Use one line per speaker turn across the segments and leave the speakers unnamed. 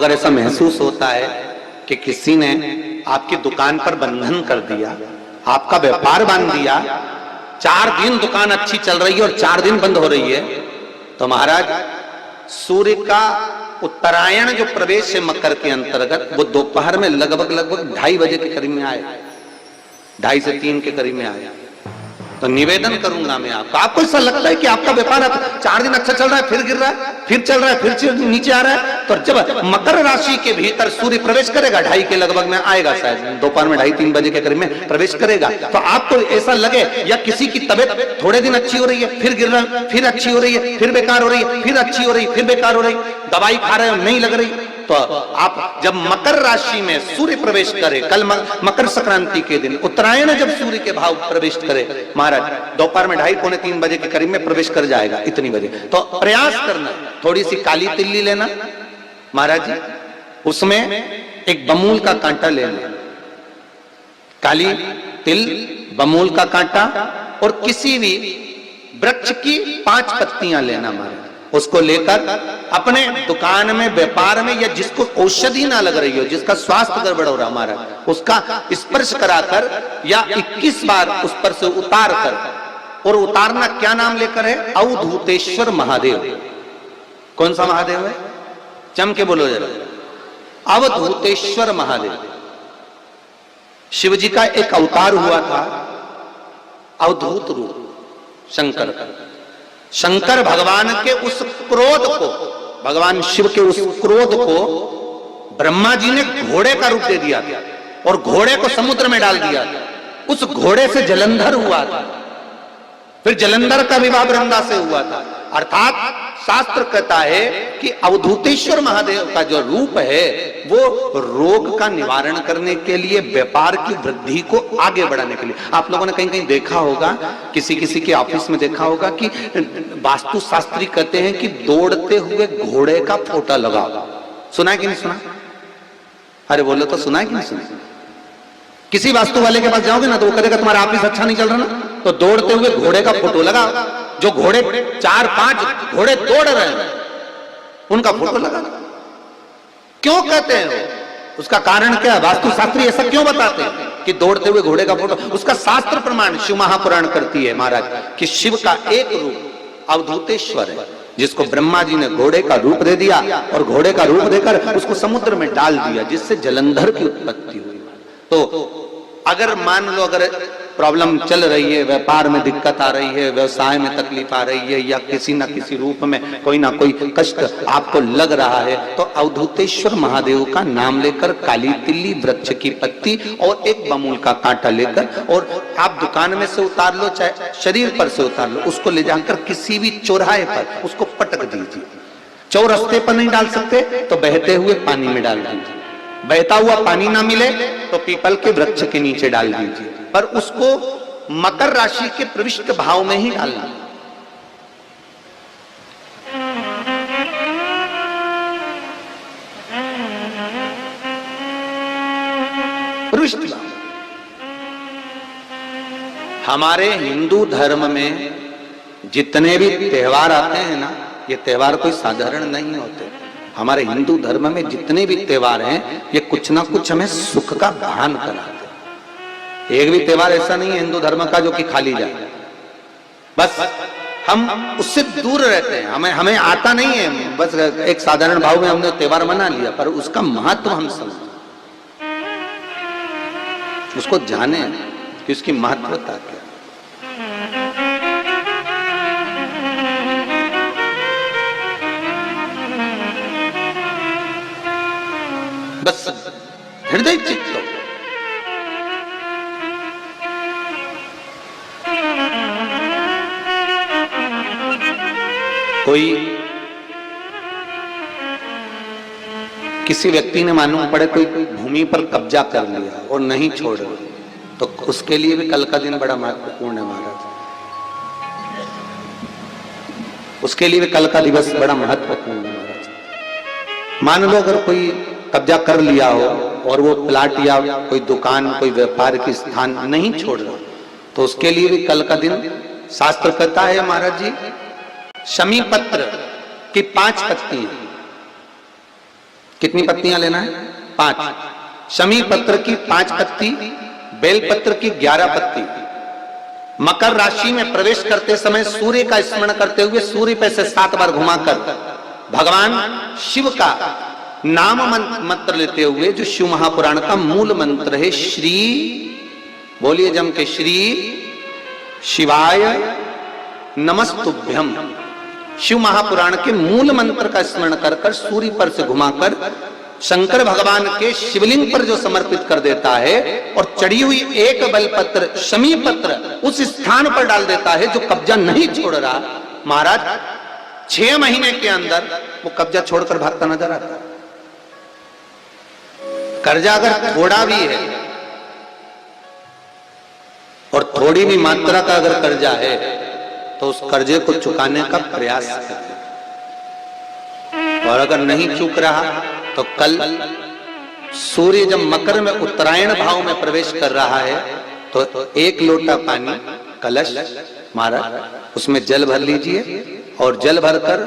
अगर ऐसा महसूस होता है कि किसी ने आपकी दुकान पर बंधन कर दिया, आपका व्यापार बांध दिया, 4 दिन दुकान अच्छी चल रही है और 4 दिन बंद हो रही है, तो महाराज सूर्य का उत्तरायण जो प्रवेश है मकर के अंतर्गत, वो दोपहर में लगभग 2:30 बजे के करीब में आए, 2:30 से 3 के करीब में आए। तो निवेदन करूंगा मैं आपको ऐसा लगता है कि आपका व्यापार 4 दिन अच्छा चल रहा है, फिर गिर रहा है, फिर चल रहा है, फिर नीचे आ रहा है, तो जब मकर राशि के भीतर सूर्य प्रवेश करेगा 2:30 के लगभग में आएगा, शायद दोपहर में 2:30-3 बजे के करीब में प्रवेश करेगा, तो आपको ऐसा लगे या किसी की तबियत थोड़े दिन अच्छी हो रही है, फिर गिर रहा है, फिर अच्छी हो रही है, फिर बेकार हो रही है, फिर अच्छी हो रही है, फिर बेकार हो रही, दवाई खा रहे हो नहीं लग रही, तो आप जब मकर राशि में सूर्य प्रवेश करे, कल मकर संक्रांति के दिन उत्तरायण जब सूर्य के भाव प्रवेश करे महाराज, दोपहर में 2:30-3 बजे के करीब में प्रवेश कर जाएगा, इतनी बजे, तो प्रयास करना थोड़ी सी काली तिल्ली लेना महाराज जी, उसमें एक बमूल का कांटा लेना, काली तिल, बमूल का कांटा और किसी भी वृक्ष की 5 पत्तियां लेना महाराज, उसको लेकर अपने दुकान में, व्यापार में, या जिसको औषधि ना लग रही हो, जिसका स्वास्थ्य गड़बड़ हो रहा हमारा, उसका स्पर्श कराकर या 21 बार उस पर से उतार कर, और उतारना क्या नाम लेकर है? अवधूतेश्वर महादेव। कौन सा महादेव है? चम के बोलो जरा। अवधूतेश्वर महादेव शिव जी का एक अवतार हुआ था, अवधूत रूप शंकर का। शंकर भगवान के उस क्रोध को, भगवान शिव के उस क्रोध को ब्रह्मा जी ने घोड़े का रूप दे दिया था और घोड़े को समुद्र में डाल दिया था। उस घोड़े से जलंधर हुआ था, फिर जलंधर का विवाह वृंदा से हुआ था। अर्थात शास्त्र कहता है कि अवधूतेश्वर महादेव का जो रूप है वो रोग का निवारण करने के लिए, व्यापार की वृद्धि को आगे बढ़ाने के लिए। आप लोगों ने कहीं कहीं देखा होगा, किसी किसी के ऑफिस में देखा होगा कि वास्तु शास्त्री कहते हैं कि दौड़ते हुए घोड़े का फोटो लगाओ। सुना है कि नहीं सुना? अरे बोलो तो, सुना है कि नहीं सुना? किसी वास्तु वाले के पास जाओगे ना तो वो कहेगा तुम्हारा ऑफिस अच्छा नहीं चल रहा ना, तो दौड़ते हुए घोड़े का फोटो लगाओ। जो घोड़े 4-5 घोड़े दौड़ रहे हैं उनका फोटो लगा। क्यों कहते हैं? उसका कारण क्या? वास्तु शास्त्री ऐसा क्यों बताते हैं कि दौड़ते हुए घोड़े का फोटो? उसका शास्त्र प्रमाण शिव महापुराण करती है महाराज कि शिव का एक रूप अवधूतेश्वर है, जिसको ब्रह्मा जी ने घोड़े का रूप दे दिया और घोड़े का रूप देकर उसको समुद्र में डाल दिया, जिससे जलंधर की उत्पत्ति हुई। तो अगर मान लो अगर प्रॉब्लम चल रही है, व्यापार में दिक्कत आ रही है, व्यवसाय में तकलीफ आ रही है, या किसी ना किसी रूप में कोई ना कोई कष्ट आपको लग रहा है, तो अवधूतेश्वर महादेव का नाम लेकर काली तिल्ली, वृक्ष की पत्ती और एक बमूल का कांटा लेकर, और आप दुकान में से उतार लो, चाहे शरीर पर से उतार लो, उसको ले जाकर किसी भी चौराहे पर उसको पटक दीजिए। चौरस्ते पर नहीं डाल सकते तो बहते हुए पानी में डाल दीजिए। बहता हुआ पानी ना मिले तो पीपल के वृक्ष के नीचे डाल दीजिए, पर उसको मकर राशि के प्रविष्ट भाव में ही डालना। प्रविष्ट भाव। हमारे हिंदू धर्म में जितने भी त्योहार आते हैं ना, ये त्योहार कोई साधारण नहीं होते। हमारे हिंदू धर्म में जितने भी त्योहार हैं ये कुछ ना कुछ हमें सुख का भान कराते हैं। एक भी त्योहार ऐसा नहीं है हिंदू धर्म का जो कि खाली जाए, बस हम उससे दूर रहते हैं, हमें आता नहीं है, बस एक साधारण भाव में हमने त्योहार मना लिया, पर उसका महत्व हम समझें, उसको जाने कि उसकी महत्वता क्या। बस हृदय चित्त कोई किसी व्यक्ति ने मालूम पड़े कोई भूमि पर कब्जा कर लिया और नहीं छोड़ रहे, तो उसके लिए भी कल का दिन बड़ा महत्वपूर्ण है महाराज। उसके लिए भी कल का दिवस बड़ा महत्वपूर्ण है महाराज। मान लो अगर कोई कब्जा कर लिया हो और वो प्लाट या कोई दुकान, कोई व्यापार की स्थान नहीं छोड़ रहा, तो उसके लिए भी कल का दिन शास्त्र कहता है महाराज जी, शमी पत्र की 5 पत्तियां कितनी पत्तियां लेना है? 5। शमी पत्र की 5 पत्ती, बेल पत्र की 11 पत्ती। मकर राशि में प्रवेश करते समय सूर्य का स्मरण करते हुए सूर्य पे से 7 बार घुमाकर भगवान शिव का नाम मंत्र लेते हुए, जो शिव महापुराण का मूल मंत्र है, श्री, बोलिए जम के, श्री शिवाय नमस्तुभ्यम, शिव महापुराण के मूल मंत्र का स्मरण कर कर सूर्य पर से घुमाकर शंकर भगवान के शिवलिंग पर जो समर्पित कर देता है और चढ़ी हुई एक बेलपत्र शमी पत्र उस स्थान पर डाल देता है जो कब्जा नहीं छोड़ रहा, महाराज 6 महीने के अंदर वो कब्जा छोड़कर भागता नजर आता। कर्जा अगर थोड़ा भी है और थोड़ी भी मात्रा का अगर कर्जा है तो उस कर्जे को चुकाने का प्रयास करें, और अगर नहीं चूक रहा तो कल सूर्य जब मकर में उत्तरायण भाव में प्रवेश कर रहा है तो 1 लोटा पानी कलश महाराज उसमें जल भर लीजिए और जल भरकर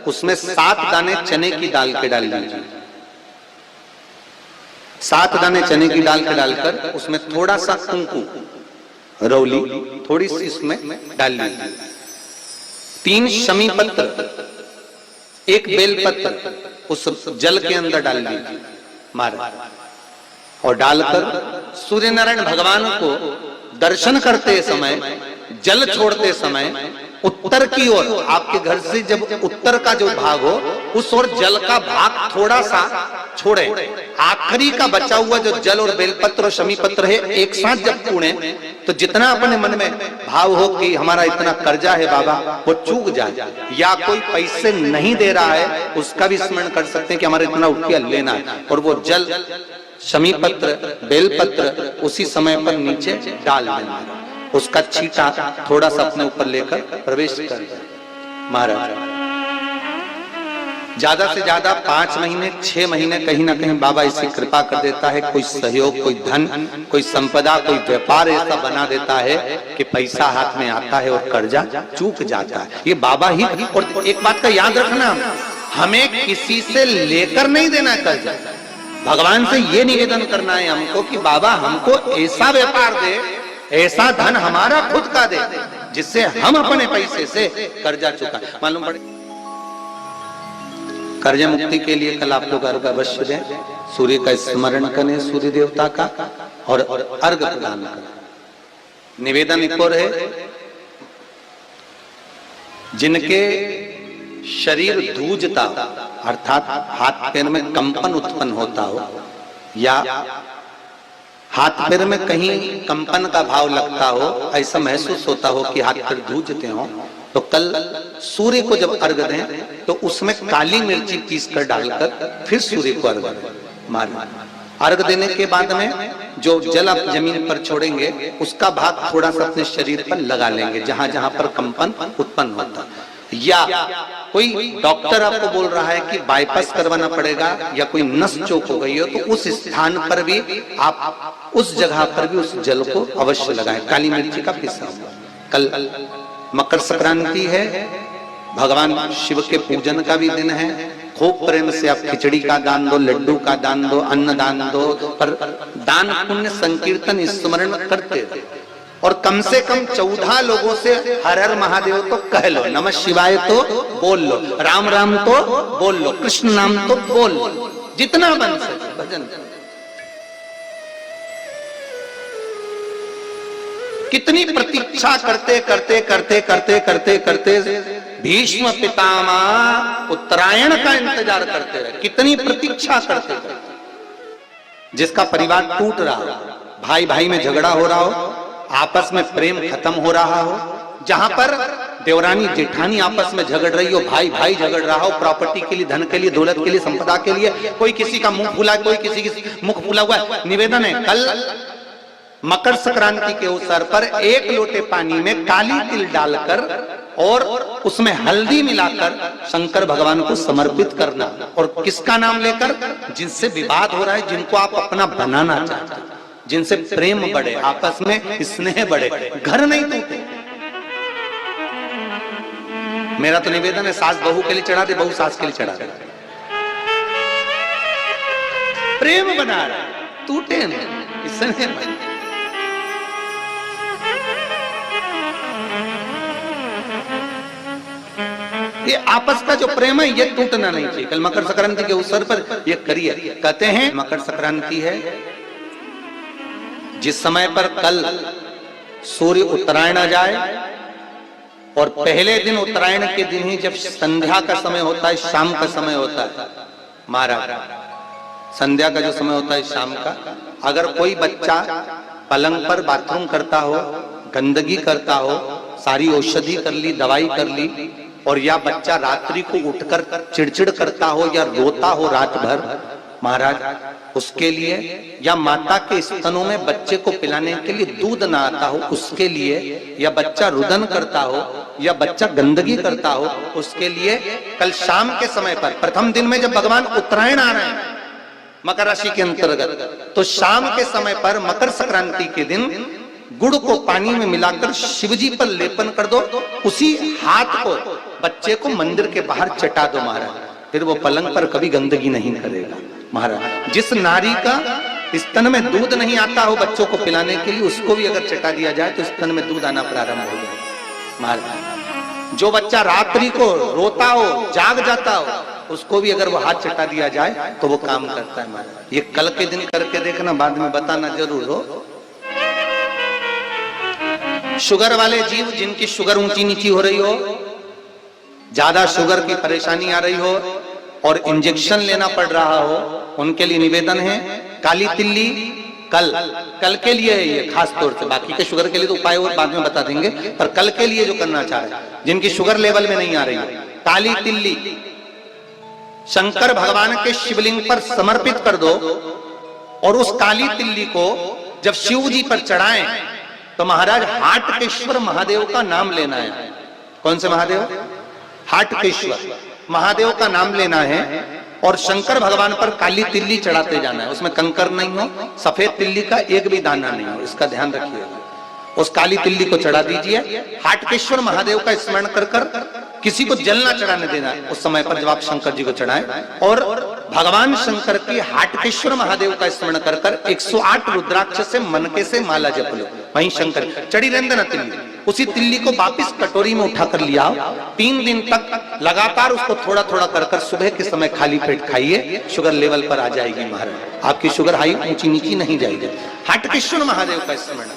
उसमें 7 दाने चने की दाल के डाल लीजिए। 7 दाने चने की दाल के डालकर उसमें थोड़ा सा कुंकू रौली थोड़ी सी इसमें डाल लीजिए। 3 शमी पत्र, 1 बेल पत्र उस जल के अंदर डाल लीजिए महाराज, और डालकर सूर्य नारायण भगवान को दर्शन करते समय, जल छोड़ते समय उत्तर की ओर, आपके घर से जब उत्तर का जो भाग हो उस ओर जल का भाग थोड़ा सा छोड़े। आखिरी का बचा हुआ जो जल और बेलपत्र और शमी पत्र है एक साथ जब कूड़े तो जितना अपने मन में भाव हो कि हमारा इतना कर्जा है बाबा, वो चूक जाए, या कोई पैसे नहीं दे रहा है उसका भी स्मरण कर सकते हैं कि हमारा इतना रुपया लेना है, और वो जल शमी पत्र बेलपत्र उसी समय पर नीचे डाल देना, उसका छींटा थोड़ा सा अपने ऊपर लेकर प्रवेश कर दिया महाराज। ज्यादा से ज्यादा 5 महीने 6 महीने कहीं ना कहीं बाबा इसी कृपा कर देता है, कोई सहयोग, कोई धन, कोई संपदा, कोई व्यापार ऐसा बना देता है कि पैसा हाथ में आता है और कर्जा चूक जाता है। ये बाबा ही। और एक बात का याद रखना, हमें किसी से लेकर नहीं देना कर्जा, भगवान से ये निवेदन करना है हमको कि बाबा हमको ऐसा व्यापार दे, ऐसा धन हमारा खुद का दे जिससे हम अपने पैसे से कर्जा चुका। मालूम पड़े कर्ज मुक्ति के लिए कल आप लोग अर्घ अवश्य दें, सूर्य का स्मरण करें, सूर्य देवता का, और अर्घ प्रदान करें। निवेदन एक और है, जिनके शरीर धूजता अर्थात हाथ पैर में कंपन उत्पन्न होता हो, या हाथ पैर में कहीं कंपन का भाव लगता हो, ऐसा महसूस होता हो कि हाथ पैर धूजते हो, तो कल सूर्य को जब अर्घ दें तो उसमें काली मिर्ची पीस कर डालकर फिर सूर्य को अर्घ मारें। अर्घ देने के बाद में जो जल आप जमीन पर छोड़ेंगे उसका भाग थोड़ा सा अपने शरीर पर लगा लेंगे जहां जहां पर कंपन उत्पन्न होता। या कोई डॉक्टर आपको बोल रहा है कि बाईपास करवाना पड़ेगा या कोई नस चोक हो गई हो, तो उस स्थान पर भी आप उस जगह पर भी उस जल को अवश्य लगाएं, काली मिर्ची का पिसा हुआ। कल मकर संक्रांति है, भगवान शिव के पूजन का भी दिन है। खूब प्रेम से आप खिचड़ी का दान दो, लड्डू का दान दो, अन्न दान दो, पर दान पुण्य संकीर्तन स्मरण करते रहो, और कम से कम 14 लोगों से हर हर महादेव तो कह लो, नमः शिवाय तो बोल लो, राम राम तो बोल लो, कृष्ण नाम तो बोल लो, जितना बन सके भजन। कितनी प्रतीक्षा करते करते करते करते करते करते भीष्म पितामह उत्तरायण का इंतजार करते रहे, कितनी प्रतीक्षा करते करते। जिसका परिवार टूट रहा हो, भाई भाई में झगड़ा हो रहा हो, आपस में प्रेम खत्म हो रहा हो, जहां पर देवरानी जेठानी आपस में झगड़ रही हो, भाई भाई झगड़ रहा हो, प्रॉपर्टी के लिए, धन के लिए, दौलत के लिए, संपदा के लिए, कोई किसी का मुंह फूला, कोई किसी की मुख फूला हुआ है। निवेदन है, कल मकर संक्रांति के अवसर पर 1 लोटे पानी में काली तिल डालकर और उसमें हल्दी मिलाकर शंकर भगवान को समर्पित करना, और किसका नाम लेकर? जिनसे विवाद हो रहा है, जिनको आप अपना बनाना चाहते हैं, जिनसे प्रेम बढ़े, आपस में स्नेह बढ़े, घर नहीं टूटे। मेरा तो निवेदन है, सास बहू के लिए चढ़ा दे, बहू सास के लिए चढ़ा दे। प्रेम बना रहे, टूटे नहीं, इसने ये आपस का जो प्रेम है ये टूटना नहीं चाहिए। कल मकर संक्रांति के अवसर पर ये करिए। कहते हैं मकर संक्रांति है जिस समय पर कल सूर्य उत्तरायण आ जाए और पहले दिन उत्तरायण के दिन ही जब संध्या का समय होता है, शाम का समय होता है महाराज, संध्या का जो समय होता है शाम का, अगर कोई बच्चा पलंग पर बाथरूम करता हो, गंदगी करता हो, सारी औषधि कर ली, दवाई कर ली, और या बच्चा रात्रि को उठकर चिड़चिड़ करता हो या रोता हो रात भर महाराज, उसके लिए, या माता के स्तनों में बच्चे को पिलाने के लिए दूध ना आता हो उसके लिए, या बच्चा रुदन करता हो या बच्चा गंदगी करता हो उसके लिए, कल शाम के समय पर प्रथम दिन में जब भगवान उत्तरायण आ रहे हैं मकर राशि के अंतर्गत, तो शाम के समय पर मकर संक्रांति के दिन गुड़ को पानी में मिलाकर शिवजी पर लेपन कर दो, उसी हाथ को बच्चे को मंदिर के बाहर चटा दो महाराज, फिर वो पलंग पर कभी गंदगी नहीं करेगा महाराज। जिस नारी का स्तन में दूध नहीं आता हो बच्चों को पिलाने के लिए, उसको भी अगर चटा दिया जाए तो स्तन में दूध आना प्रारंभ हो जाए महाराज। जो बच्चा रात्रि को रोता हो, जाग जाता हो, उसको भी अगर वो हाथ चटा दिया जाए तो वो काम करता है महाराज। ये कल के दिन करके देखना, बाद में बताना जरूर हो। शुगर वाले जीव जिनकी शुगर ऊंची नीची हो रही हो, ज्यादा शुगर की परेशानी आ रही हो और इंजेक्शन लेना पड़ रहा हो, उनके लिए निवेदन है काली तिल्ली कल के लिए है ये खास तौर से, बाकी के शुगर के लिए तो उपाय और बाद में बता देंगे, पर कल के लिए जो करना चाहे, जिनकी शुगर लेवल में नहीं आ रही, काली तिल्ली शंकर भगवान के शिवलिंग पर समर्पित कर दो, और उस काली तिल्ली को जब शिव जी पर चढ़ाएं तो महाराज हाटकेश्वर महादेव का नाम लेना है। कौन से महादेव? हाटकेश्वर महादेव का नाम लेना है, और शंकर भगवान पर काली तिल्ली चढ़ाते जाना है। उसमें कंकर नहीं हो, सफेद तिल्ली का एक भी दाना नहीं हो, इसका ध्यान रखिएगा। उस काली तिल्ली को चढ़ा दीजिए, हाटकेश्वर महादेव का स्मरण कर कर, किसी को जल ना चढ़ाने देना उस समय पर जब आप शंकर जी को चढ़ाएं, और भगवान शंकर की हाटकेश्वर महादेव का स्मरण कर कर 108 रुद्राक्ष से मनके से माला जप लो, वहीं शंकर चढ़ी रहने देना तिल्ली। उसी तिल्ली को वापिस कटोरी में उठाकर लिया, 3 दिन तक लगातार उसको थोड़ा थोड़ा कर कर सुबह के समय खाली पेट खाइए, शुगर लेवल पर आ जाएगी महाराज, आपकी शुगर हाई ऊंची नीची नहीं जाएगी। हाटकेश्वर महादेव का स्मरण